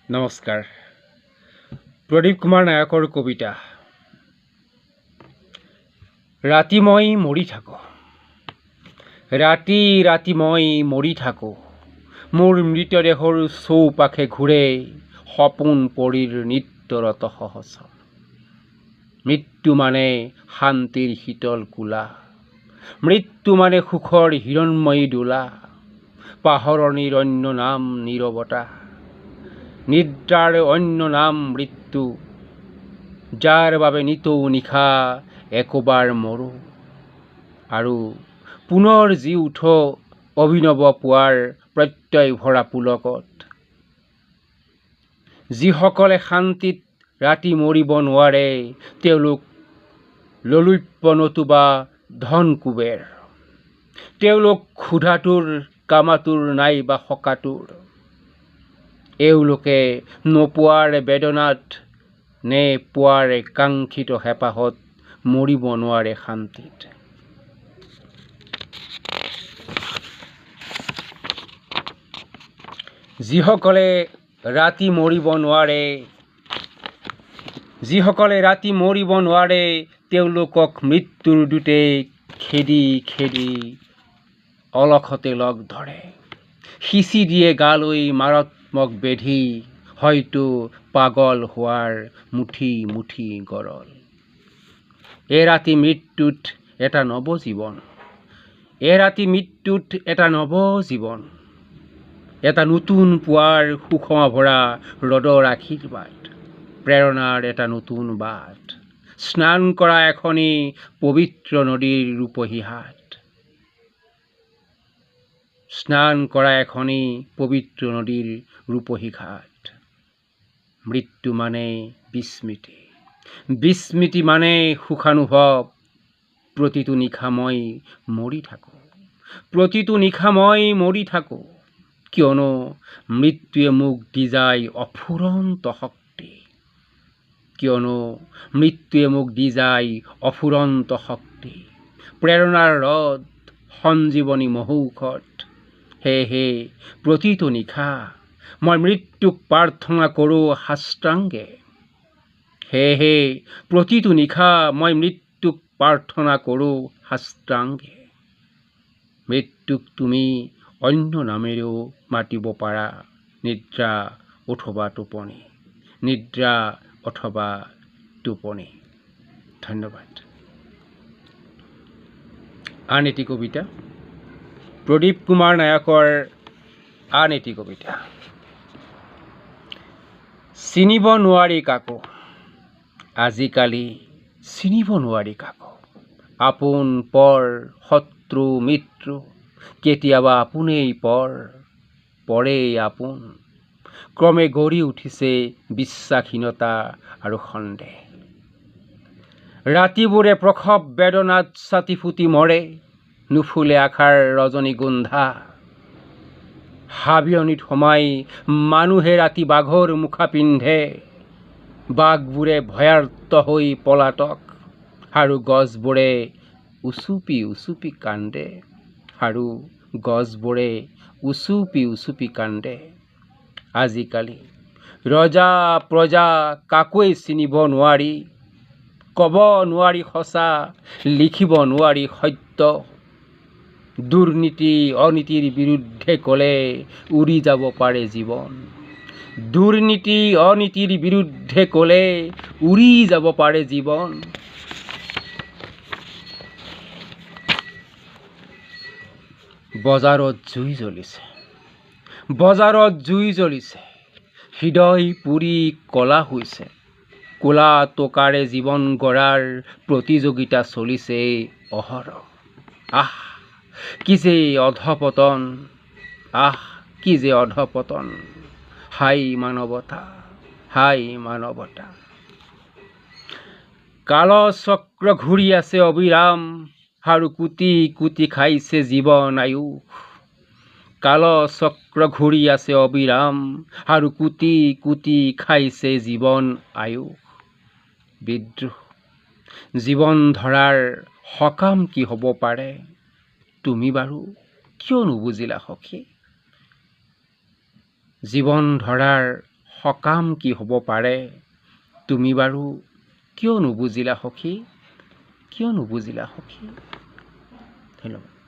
নমস্কাৰ। প্ৰদীপ কুমাৰ নায়কৰ কবিতা ৰাতি মই মৰি থাকোঁ, ৰাতি ৰাতি মই মৰি থাকোঁ, মোৰ মৃতদেহৰ চৌপাশে ঘূৰে সপোন পৰীৰ নিত্যৰত সহস্ৰ। মৃত্যু মানে শান্তিৰ শীতল কোলা, মৃত্যু মানে সুখৰ হিৰণময়ী দোলা, পাহৰণিৰ অন্য নাম নীৰৱতা, নিদ্ৰাৰ অন্য নাম মৃত্যু, যাৰ বাবে নিতৌ নিশা একোবাৰ মৰো আৰু পুনৰ জি উঠো অভিনৱ পুৱাৰ প্ৰত্যয় ভৰা পুলকত। যিসকলে শান্তিত ৰাতি মৰিব নোৱাৰে তেওঁলোক ললুপ্য নতুবা ধন কুবেৰ, তেওঁলোক ক্ষুধাতুৰ কামাতুৰ নাইবা শকাতুৰ, এওঁলোকে নোপোৱাৰ বেদনাত নে পোৱাৰ কাংক্ষিত হেঁপাহত মৰিব নোৱাৰে শান্তিত। যিসকলে ৰাতি মৰিব নোৱাৰে তেওঁলোকক মৃত্যুৰ দূতে খেদি খেদি অলখতে লগ ধৰে, সিঁচি দিয়ে গালৈ মাৰাত্মক বেধি, হয়তো পাগল হোৱাৰ মুঠি মুঠি গৰল। এৰাতি মৃত্যুত এটা নৱজীৱন, এৰাতি মৃত্যুত এটা নৱজীৱন, এটা নতুন পুৱাৰ সুষমা ভৰা ৰদৰ আশীৰ্বাদ, প্ৰেৰণাৰ এটা নতুন বাট, স্নান কৰা এখনি পবিত্ৰ নদীৰ ৰূপহী হাত, স্নান কৰা এখনি পবিত্ৰ নদীৰ ৰূপহী ঘাট। মৃত্যু মানে বিস্মৃতি, বিস্মৃতি মানে সুখানুভৱ, প্ৰতিটো নিশা মই মৰি থাকোঁ, প্ৰতিটো নিশা মই মৰি থাকোঁ, কিয়নো মৃত্যুৱে মোক দি যায় অফুৰন্ত শক্তি, কিয়নো মৃত্যুৱে মোক দি যায় অফুৰন্ত শক্তি, প্ৰেৰণাৰ ৰদ, সঞ্জীৱনী মহৌষধ। সেয়েহে প্ৰতিটো নিশা মই মৃত্যুক প্ৰাৰ্থনা কৰোঁ সাষ্টাংগে, সেয়েহে প্ৰতিটো নিশা মই মৃত্যুক প্ৰাৰ্থনা কৰোঁ সাষ্টাংগে। মৃত্যুক তুমি অন্য নামেৰেও মাতিব পাৰা, নিদ্ৰা অথবা টোপনি, নিদ্ৰা অথবা টোপনি। ধন্যবাদ। আন এটি কবিতা, প্ৰদীপ কুমাৰ নায়কৰ আন এটি কবিতা। চিনিব নোৱাৰি কাকো, আজিকালি চিনিব নোৱাৰি কাকো, আপোন পৰ শত্ৰু মিত্ৰ, কেতিয়াবা আপোনেই পৰ পৰেই আপোন, ক্ৰমে গঢ়ি উঠিছে বিশ্বাসহীনতা আৰু সন্দেহ। ৰাতিবোৰে প্ৰসৱ বেদনাত ছাতি ফুটি মৰে, নুফুলে আশাৰ ৰজনীগন্ধা, হাবিয়নিত সোমাই মানুহে ৰাতি বাঘৰ মুখা পিন্ধে, বাঘবোৰে ভয়াৰ্ত হৈ পলাতক, আৰু গছবোৰে উচুপি উচুপি কান্দে, আৰু গছবোৰে উচুপি উচুপি কান্দে। আজিকালি ৰজা প্ৰজা কাকোৱেই চিনিব নোৱাৰি, ক'ব নোৱাৰি সঁচা, লিখিব নোৱাৰি সত্য, দুৰ্নীতি অনীতিৰ বিৰুদ্ধে ক'লে উৰি যাব পাৰে জীৱন, দুৰ্নীতি অনীতিৰ বিৰুদ্ধে ক'লে উৰি যাব পাৰে জীৱন। বজাৰত জুই জ্বলিছে, বজাৰত জুই জ্বলিছে, হৃদয় পুৰি কলা হৈছে, ক'লা টকাৰে জীৱন গঢ়াৰ প্ৰতিযোগিতা চলিছে অহৰহ। আহ কি যে অধপতন, আহ কি যে অধপতন, হাই মানৱতা, হাই মানৱতা। কালচক্ৰ ঘূৰি আছে অবিৰাম, আৰু কোটি কোটি খাইছে জীৱন আয়ুস, কালচক্ৰ ঘূৰি আছে অবিৰাম, আৰু কোটি কোটি খাইছে জীৱন আয়ুস। বিদ্ৰোহ জীৱন ধৰাৰ সকাম কি হ'ব পাৰে, তুমি বাৰু কিয় নুবুজিলা সখী? জীৱন ধৰাৰ সকাম কি হ'ব পাৰে তুমি বাৰু কিয় নুবুজিলা সখী, কিয় নুবুজিলা সখী? ধন্যবাদ।